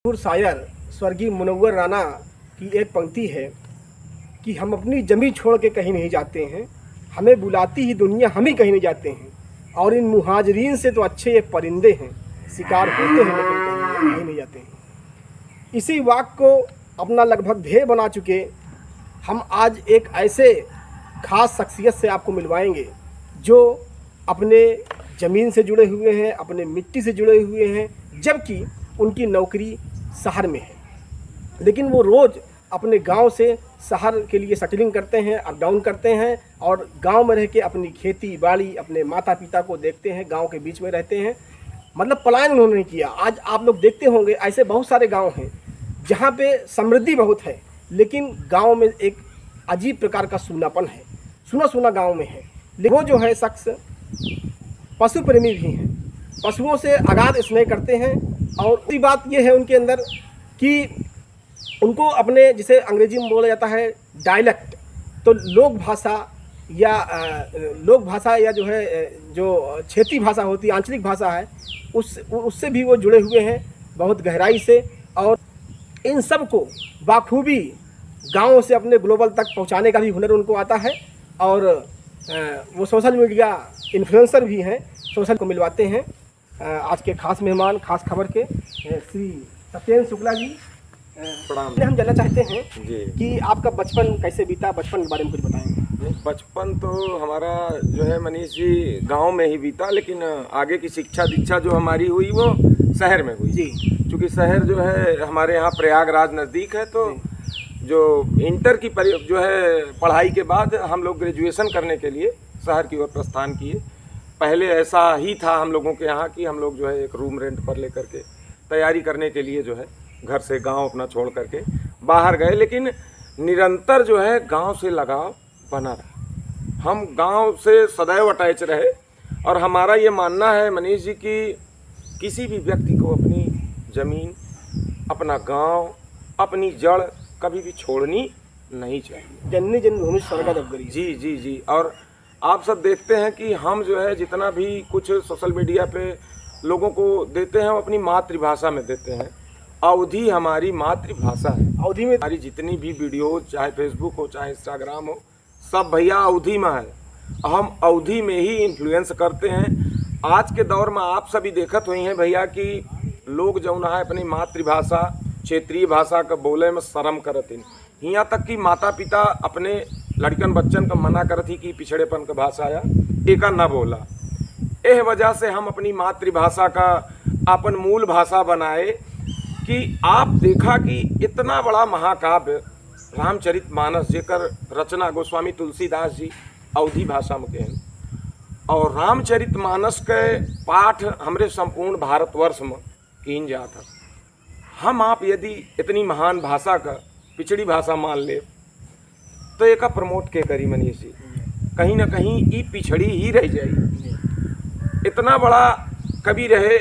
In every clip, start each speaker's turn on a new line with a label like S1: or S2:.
S1: मशहूर शायर स्वर्गीय मुनव्वर राना की एक पंक्ति है कि हम अपनी जमी छोड़ के कहीं नहीं जाते हैं, हमें बुलाती ही दुनिया, हम ही कहीं नहीं जाते हैं। और इन मुहाजिरीन से तो अच्छे ये परिंदे हैं, शिकार होते हैं लेकिन कहीं नहीं जाते हैं। इसी वाक्य को अपना लगभग ध्येय बना चुके हम आज एक ऐसे खास शख्सियत से आपको मिलवाएंगे जो अपने ज़मीन से जुड़े हुए हैं, अपने मिट्टी से जुड़े हुए हैं, जबकि उनकी नौकरी शहर में है, लेकिन वो रोज़ अपने गांव से शहर के लिए सेटलिंग करते हैं, अप डाउन करते हैं और गांव में रह के अपनी खेती बाड़ी, अपने माता पिता को देखते हैं, गांव के बीच में रहते हैं। मतलब पलायन उन्होंने नहीं किया। आज आप लोग देखते होंगे ऐसे बहुत सारे गांव हैं जहां पे समृद्धि बहुत है, लेकिन गांव में एक अजीब प्रकार का सूनापन है, सूना सूना गाँव में है। लेकिन वो जो है शख्स पशु प्रेमी भी हैं, पशुओं से अगाध स्नेह करते हैं। और दूसरी बात ये है उनके अंदर कि उनको अपने, जिसे अंग्रेजी में बोला जाता है डायलेक्ट, तो लोक भाषा या जो है जो क्षेत्रीय भाषा होती है, आंचलिक भाषा है, उससे भी वो जुड़े हुए हैं बहुत गहराई से। और इन सब को बाखूबी गाँव से अपने ग्लोबल तक पहुँचाने का भी हुनर उनको आता है। और वो सोशल मीडिया इन्फ्लुएंसर भी हैं, सोशल को मिलवाते हैं। आज के खास मेहमान, खास खबर के श्री सत्येंद्र शुक्ला जी, प्रणाम। हम जानना चाहते हैं कि आपका बचपन कैसे बीता, बचपन के बारे में कुछ बताएंगे।
S2: बचपन तो हमारा जो है मनीष जी गांव में ही बीता, लेकिन आगे की शिक्षा दीक्षा जो हमारी हुई वो शहर में हुई जी। क्योंकि शहर जो है हमारे यहाँ प्रयागराज नज़दीक है, तो जो इंटर की जो है पढ़ाई के बाद हम लोग ग्रेजुएशन करने के लिए शहर की ओर प्रस्थान किए। पहले ऐसा ही था हम लोगों के यहाँ कि हम लोग जो है एक रूम रेंट पर लेकर के तैयारी करने के लिए जो है घर से गांव अपना छोड़ करके बाहर गए, लेकिन निरंतर जो है गांव से लगाव बना रहा। हम गांव से सदैव अटैच रहे और हमारा ये मानना है मनीष जी कि किसी भी व्यक्ति को अपनी ज़मीन, अपना गांव, अपनी जड़ कभी भी छोड़नी नहीं चाहिए।
S1: जननी जन्मभूमि स्वर्गदुर्गरी।
S2: जी जी जी। और आप सब देखते हैं कि हम जो है जितना भी कुछ सोशल मीडिया पे लोगों को देते हैं वो अपनी मातृभाषा में देते हैं। अवधी हमारी मातृभाषा है। अवधी में हमारी जितनी भी वीडियो, चाहे फेसबुक हो चाहे इंस्टाग्राम हो, सब भैया अवधी में है। हम अवधी में ही इन्फ्लुएंस करते हैं। आज के दौर में आप सभी देखत हुई हैं भैया कि लोग जो है अपनी मातृभाषा, क्षेत्रीय भाषा का बोले में शर्म करत हैं। यहाँ तक कि माता पिता अपने लड़कन बच्चन का मना करत ही कि पिछड़ेपन का भाषा या एका न बोला। एह वजह से हम अपनी मातृभाषा का अपन मूल भाषा बनाए कि आप देखा कि इतना बड़ा महाकाव्य रामचरितमानस जेकर रचना गोस्वामी तुलसीदास जी अवधी भाषा में हैं, और रामचरितमानस के पाठ हमरे संपूर्ण भारतवर्ष में कीन जाता। हम आप यदि इतनी महान भाषा का पिछड़ी भाषा मान ले तो एक प्रमोट के करी मनीष जी, कहीं ना कहीं ये पिछड़ी ही रह जाएगी। इतना बड़ा कवि रहे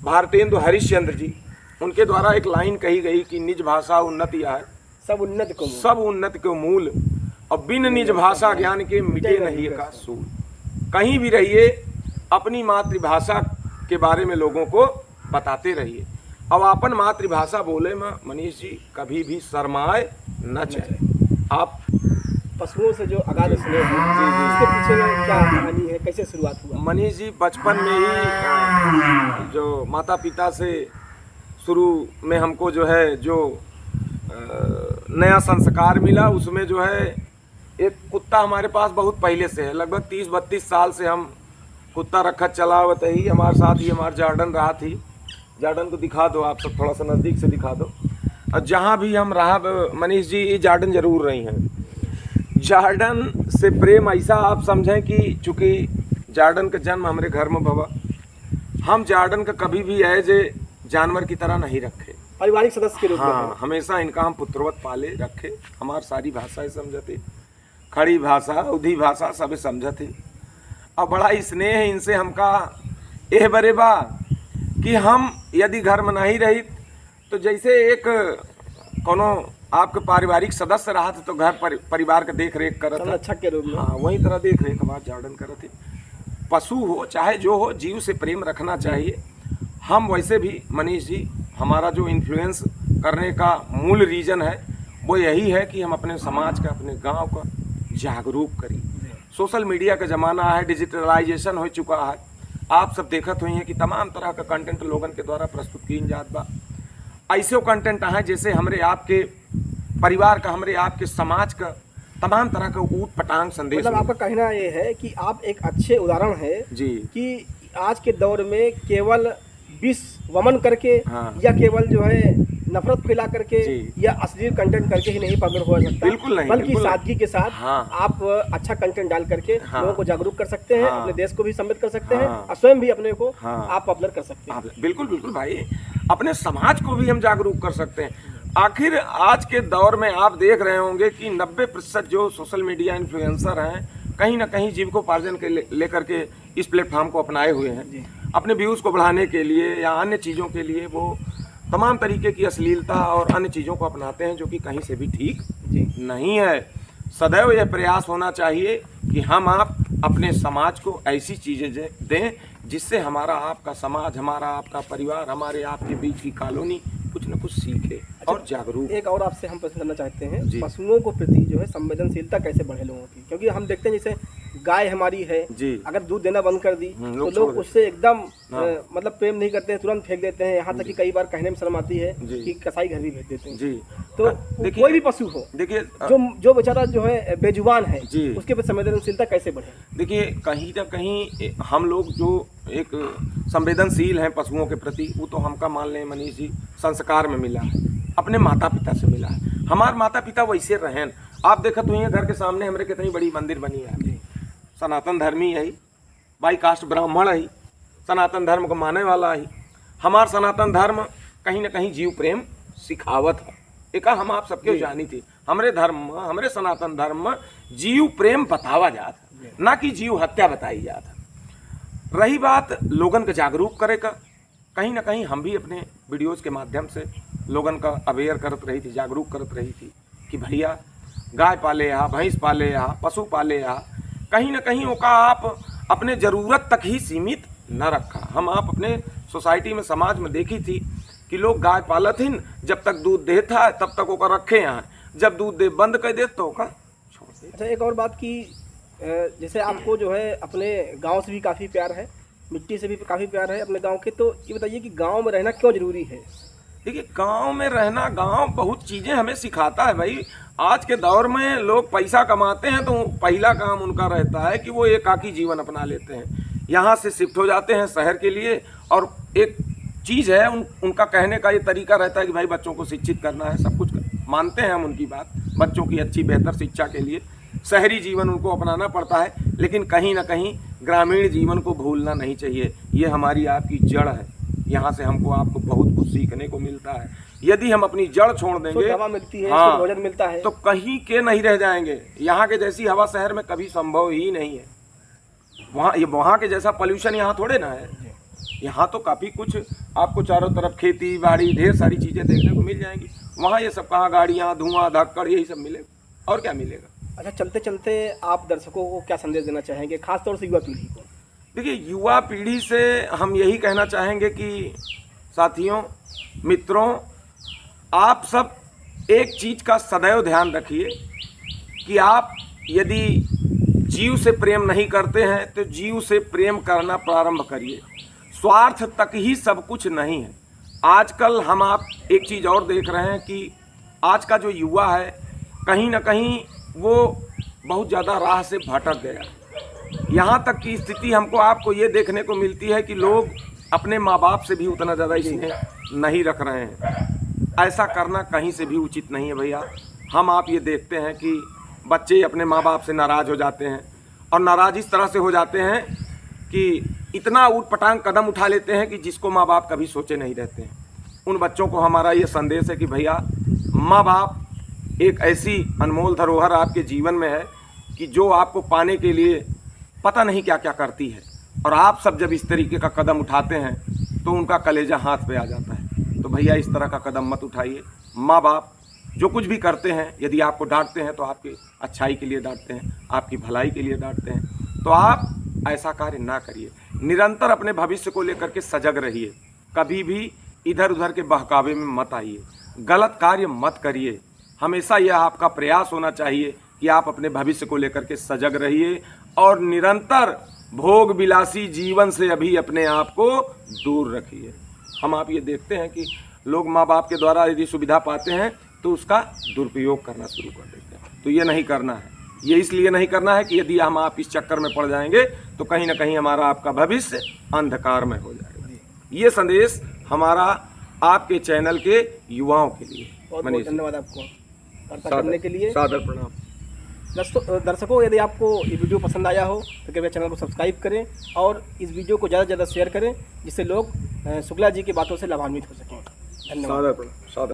S2: भारतेंदु हरिश्चंद्र जी, उनके द्वारा एक लाइन कही गई कि निज भाषा उन्नति है, सब उन्नति को मूल, और बिन निज भाषा ज्ञान के मिटे नहीं का सूल। कहीं भी रहिए अपनी मातृभाषा के बारे में लोगों को बताते रहिए। अब अपन मातृभाषा बोले में मनीष जी कभी भी शर्माए न चाहिए। आप
S1: पशुओं से जो अगाध स्नेह है, इसके पीछे में क्या कहानी है, कैसे शुरुआत हुआ?
S2: मनीष जी बचपन में ही जो माता पिता से शुरू में हमको जो है जो नया संस्कार मिला, उसमें जो है एक कुत्ता हमारे पास बहुत पहले से है, लगभग 30-32 साल से हम कुत्ता रखा चला हुआ ही हमारे साथ ही हमारा जार्डन रहा थी। जार्डन को दिखा दो आप सब, थोड़ा सा नज़दीक से दिखा दो। और जहाँ भी हम रहा मनीष जी, ये जार्डन जरूर रही हैं। जार्डन से प्रेम ऐसा आप समझें कि चूँकि जार्डन का जन्म हमारे घर में भवा, हम जार्डन का कभी भी एज ए जानवर की तरह नहीं रखे,
S1: पारिवारिक सदस्य के रूप में।
S2: हाँ, हमेशा इनका हम पुत्रवत पाले रखे। हमारी सारी भाषाएं समझते, खड़ी भाषा, अवधी भाषा सब समझते। और बड़ा स्नेह है इनसे हमका एह बरे बा कि हम यदि घर में नहीं रही तो जैसे एक कोनो आपके पारिवारिक सदस्य रहा था तो घर परिवार का देख रेख करत
S1: अच्छा के रूप में,
S2: हाँ, वही तरह देख रेख हमारा जार्डन करत है। पशु हो चाहे जो हो, जीव से प्रेम रखना चाहिए। हम वैसे भी मनीष जी हमारा जो इन्फ्लुएंस करने का मूल रीज़न है वो यही है कि हम अपने समाज का, अपने गांव का जागरूक करें। सोशल मीडिया का ज़माना है, डिजिटलाइजेशन हो चुका है। आप सब देखत हुई हैं कि तमाम तरह का कंटेंट लोगन के द्वारा प्रस्तुत किन जात बा। ऐसे कंटेंट हैं जैसे हमरे आपके परिवार का, हमरे आपके समाज का तमाम तरह का ऊट पटांग संदेश।
S1: मतलब आपका कहना ये है कि आप एक अच्छे उदाहरण है
S2: जी
S1: कि आज के दौर में केवल विष वमन करके
S2: हाँ।
S1: या केवल जो है नफरत फैला करके
S2: जी।
S1: या अश्लील कंटेंट करके ही नहीं पकड़ हो सकता।
S2: बिल्कुल नहीं,
S1: बल्कि
S2: बिल्कुल
S1: सादगी के साथ
S2: हाँ।
S1: आप अच्छा कंटेंट डाल करके
S2: हाँ।
S1: लोगों को जागरूक कर सकते हैं,
S2: हाँ।
S1: अपने देश को भी सम्मिलित कर सकते हैं
S2: हाँ।
S1: और स्वयं भी अपने को
S2: हाँ।
S1: आप पॉपुलर कर सकते हैं।
S2: बिल्कुल बिल्कुल भाई, अपने समाज को भी हम जागरूक कर सकते हैं। आखिर आज के दौर में आप देख रहे होंगे कि 90% जो सोशल मीडिया इन्फ्लुएंसर हैं कहीं ना कहीं जीविकोपार्जन के लेकर के इस प्लेटफॉर्म को अपनाए हुए हैं।
S1: जी।
S2: अपने व्यूज़ को बढ़ाने के लिए या अन्य चीज़ों के लिए वो तमाम तरीके की अश्लीलता और अन्य चीज़ों को अपनाते हैं, जो कि कहीं से भी ठीक
S1: जी।
S2: नहीं है। सदैव यह प्रयास होना चाहिए कि हम आप अपने समाज को ऐसी चीज़ें दें जिससे हमारा आपका समाज, हमारा आपका परिवार, हमारे आपके बीच की कॉलोनी कुछ न कुछ सीखे और जागरूक।
S1: एक और आपसे हम प्रश्न करना चाहते हैं,
S2: जी।
S1: पशुओं को प्रति जो है संवेदनशीलता कैसे बढ़े लोगों की? क्योंकि हम देखते हैं जैसे गाय हमारी है,
S2: जी।
S1: अगर दूध देना बंद कर दी तो
S2: लोग छोड़
S1: लोग
S2: देते
S1: उससे एकदम
S2: हाँ।
S1: मतलब प्रेम नहीं करते हैं, तुरंत फेंक देते हैं। यहाँ तक कि कई बार कहने में शर्म आती है
S2: जी।
S1: कि कसाई घर भी भेज देते हैं।
S2: जी।
S1: तो
S2: देखिए-
S1: कोई भी पशु हो,
S2: देखिए
S1: जो बेचारा जो है बेजुबान है,
S2: जी।
S1: उसके प्रति संवेदनशीलता कैसे बढ़े?
S2: देखिए कहीं ना कहीं हम लोग जो एक संवेदनशील हैं पशुओं के प्रति, वो तो हमका मान लें मनीष जी संस्कार में मिला है, अपने माता पिता से मिला है। हमारे माता पिता वैसे रहें। आप देखत हुई हैं घर के सामने हमारे कितनी बड़ी मंदिर बनी है। सनातन धर्मी है, बाई कास्ट ब्राह्मण है, सनातन धर्म को मानने वाला है। हमार सनातन धर्म कहीं ना कहीं जीव प्रेम सिखावत है। एक हम आप सबके जानी थी, हमरे धर्म, हमरे सनातन धर्म में जीव प्रेम बतावा जाता है, ना कि जीव हत्या बताई जाता है। रही बात लोगन के जागरूक करे का, कहीं ना कहीं हम भी अपने वीडियोज़ के माध्यम से लोगन का अवेयर करत रही थी, जागरूक करत रही थी कि भैया गाय पाले या भैंस पाले या पशु पाले या कहीं ना कहीं ओका आप अपने ज़रूरत तक ही सीमित न रखा। हम आप अपने सोसाइटी में, समाज में देखी थी कि लोग गाय पालथिन, जब तक दूध देता है तब तक ओका रखे यहाँ, जब दूध दे बंद कर दे तो ओका छोड़ दे।
S1: अच्छा, एक और बात की जैसे आपको जो है अपने गांव से भी काफ़ी प्यार है, मिट्टी से भी काफ़ी प्यार है अपने गांव के, तो ये बताइए कि गांव में रहना क्यों ज़रूरी है?
S2: देखिए गांव में रहना, गांव बहुत चीज़ें हमें सिखाता है भाई। आज के दौर में लोग पैसा कमाते हैं तो पहला काम उनका रहता है कि वो एकाकी जीवन अपना लेते हैं, यहाँ से शिफ्ट हो जाते हैं शहर के लिए। और एक चीज़ है उनका कहने का ये तरीका रहता है कि भाई बच्चों को शिक्षित करना है, सब कुछ मानते हैं हम उनकी बात, बच्चों की अच्छी बेहतर शिक्षा के लिए शहरी जीवन उनको अपनाना पड़ता है। लेकिन कहीं ना कहीं ग्रामीण जीवन को भूलना नहीं चाहिए। ये हमारी आपकी जड़ है, यहाँ से हमको आपको बहुत कुछ सीखने को मिलता है। यदि हम अपनी जड़ छोड़ देंगे,
S1: हवा मिलती है,
S2: हाँ,
S1: भोजन मिलता है,
S2: तो कहीं के नहीं रह जाएंगे। यहाँ के जैसी हवा शहर में कभी संभव ही नहीं है। वहाँ के जैसा पोल्यूशन यहाँ थोड़े ना है। यहाँ तो काफ़ी कुछ आपको चारों तरफ खेती बाड़ी ढेर सारी चीज़ें देखने को मिल जाएंगी। वहाँ ये सब कहाँ गाड़ियाँ, धुआं, धक्कड़, यही सब मिलेगा और क्या मिलेगा।
S1: अच्छा, चलते चलते आप दर्शकों को क्या संदेश देना चाहेंगे, खासतौर से युवा पीढ़ी को?
S2: देखिए युवा पीढ़ी से हम यही कहना चाहेंगे कि साथियों, मित्रों, आप सब एक चीज़ का सदैव ध्यान रखिए कि आप यदि जीव से प्रेम नहीं करते हैं तो जीव से प्रेम करना प्रारंभ करिए। स्वार्थ तक ही सब कुछ नहीं है। आजकल हम आप एक चीज़ और देख रहे हैं कि आज का जो युवा है कहीं ना कहीं वो बहुत ज़्यादा राह से भटक गया। यहाँ तक की स्थिति हमको आपको ये देखने को मिलती है कि लोग अपने माँ बाप से भी उतना ज़्यादा स्नेह नहीं रख रहे हैं। ऐसा करना कहीं से भी उचित नहीं है भैया। हम आप ये देखते हैं कि बच्चे अपने माँ बाप से नाराज़ हो जाते हैं, और नाराज़ इस तरह से हो जाते हैं कि इतना ऊट पटांग कदम उठा लेते हैं कि जिसको माँ बाप कभी सोचे नहीं रहते हैं। उन बच्चों को हमारा ये संदेश है कि भैया माँ बाप एक ऐसी अनमोल धरोहर आपके जीवन में है कि जो आपको पाने के लिए पता नहीं क्या क्या करती है, और आप सब जब इस तरीके का कदम उठाते हैं तो उनका कलेजा हाथ पे आ जाता है। तो भैया इस तरह का कदम मत उठाइए। माँ बाप जो कुछ भी करते हैं, यदि आपको डांटते हैं तो आपकी अच्छाई के लिए डांटते हैं, आपकी भलाई के लिए डांटते हैं, तो आप ऐसा कार्य ना करिए। निरंतर अपने भविष्य को लेकर के सजग रहिए। कभी भी इधर उधर के बहकावे में मत आइए, गलत कार्य मत करिए। हमेशा यह आपका प्रयास होना चाहिए कि आप अपने भविष्य को लेकर के सजग रहिए और निरंतर भोग विलासी जीवन से अभी अपने आप को दूर रखिए। हम आप ये देखते हैं कि लोग माँ बाप के द्वारा यदि सुविधा पाते हैं तो उसका दुरुपयोग करना शुरू कर देते हैं। तो ये नहीं करना है। ये इसलिए नहीं करना है कि यदि हम आप इस चक्कर में पड़ जाएंगे तो कहीं ना कहीं हमारा आपका भविष्य अंधकार में हो जाएगा। ये संदेश हमारा आपके चैनल के युवाओं के लिए।
S1: बहुत बहुत धन्यवाद आपको वार्ता करने के लिए।
S2: सादर प्रणाम।
S1: दर्शकों, यदि आपको ये वीडियो पसंद आया हो तो कृपया चैनल को सब्सक्राइब करें और इस वीडियो को ज़्यादा से ज़्यादा शेयर करें, जिससे लोग शुक्ला जी की बातों से लाभान्वित हो सकें। धन्यवाद।
S2: सादर।